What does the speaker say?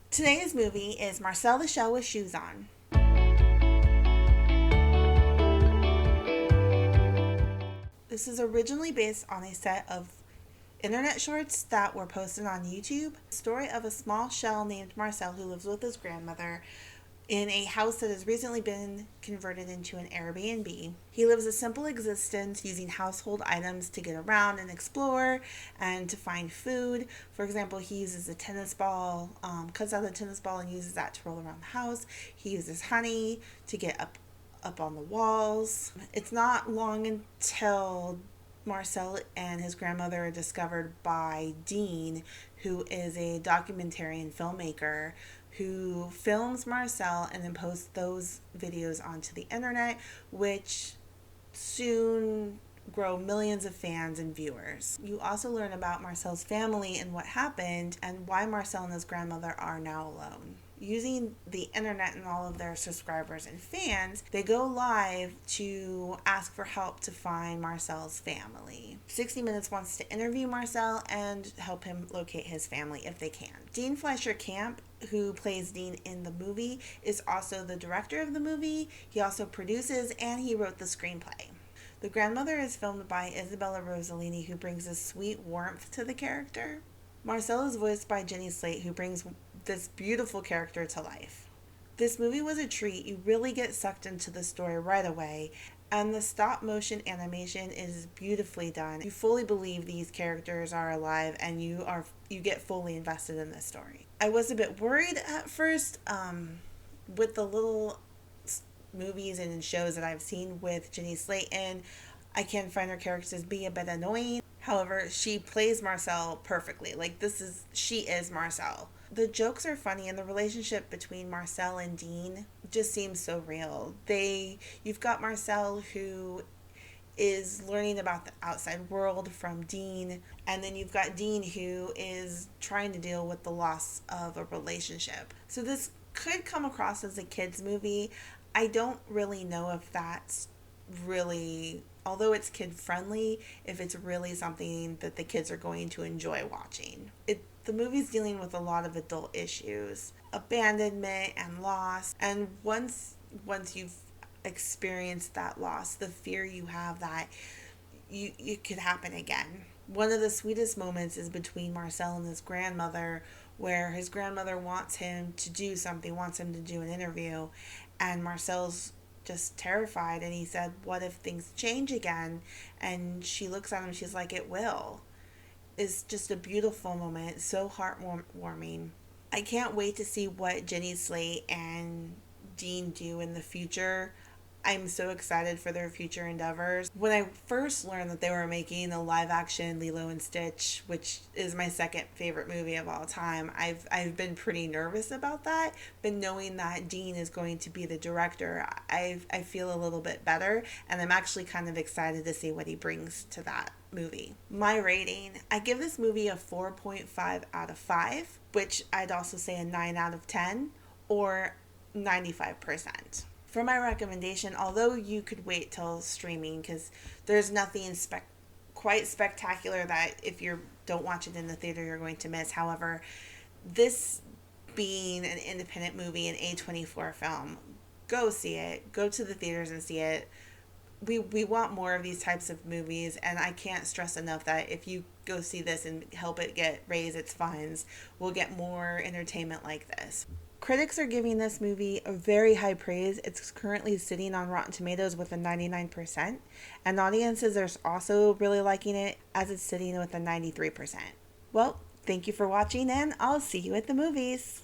Today's movie is Marcel the Shell with Shoes On. This is originally based on a set of internet shorts that were posted on YouTube. The story of a small shell named Marcel who lives with his grandmother in a house that has recently been converted into an Airbnb. He lives a simple existence using household items to get around and explore and to find food. For example, he uses a tennis ball, cuts out a tennis ball and uses that to roll around the house. He uses honey to get up on the walls. It's not long until Marcel and his grandmother are discovered by Dean, who is a documentarian filmmaker who films Marcel and then posts those videos onto the internet, which soon grow millions of fans and viewers. You also learn about Marcel's family and what happened and why Marcel and his grandmother are now alone. Using the internet and all of their subscribers and fans, they go live to ask for help to find Marcel's family. 60 Minutes wants to interview Marcel and help him locate his family if they can. Dean Fleischer Camp, who plays Dean in the movie, is also the director of the movie. He also produces and he wrote the screenplay. The grandmother is filmed by Isabella Rossellini, who brings a sweet warmth to the character. Marcel is voiced by Jenny Slate, who brings this beautiful character to life. This movie was a treat. You really get sucked into the story right away, and the stop motion animation is beautifully done. You fully believe these characters are alive and you get fully invested in this story. I was a bit worried at first with the little movies and shows that I've seen with Jenny Slate in. I can find her characters be a bit annoying. However, she plays Marcel perfectly. She is Marcel. The jokes are funny and the relationship between Marcel and Dean just seems so real. You've got Marcel who is learning about the outside world from Dean, and then you've got Dean who is trying to deal with the loss of a relationship. So this could come across as a kids movie. I don't really know if that's really, although it's kid friendly, if it's really something that the kids are going to enjoy watching. The movie's dealing with a lot of adult issues, abandonment and loss, and once you've experienced that loss, the fear you have that it could happen again. One of the sweetest moments is between Marcel and his grandmother, where his grandmother wants him to do something, wants him to do an interview, and Marcel's just terrified, and he said, what if things change again? And she looks at him, she's like, it will. It's just a beautiful moment, so heartwarming. I can't wait to see what Jenny Slate and Dean do in the future. I'm so excited for their future endeavors. When I first learned that they were making a live action Lilo and Stitch, which is my second favorite movie of all time, I've been pretty nervous about that. But knowing that Dean is going to be the director, I feel a little bit better, and I'm actually kind of excited to see what he brings to that movie. My rating, I give this movie a 4.5 out of 5, which I'd also say a 9 out of 10 or 95%. For my recommendation, although you could wait till streaming because there's nothing quite spectacular that if you don't watch it in the theater you're going to miss. However, this being an independent movie, an A24 film, go see it. Go to the theaters and see it. We want more of these types of movies, and I can't stress enough that if you go see this and help it raise its funds, we'll get more entertainment like this. Critics are giving this movie a very high praise. It's currently sitting on Rotten Tomatoes with a 99%, and audiences are also really liking it as it's sitting with a 93%. Well, thank you for watching, and I'll see you at the movies.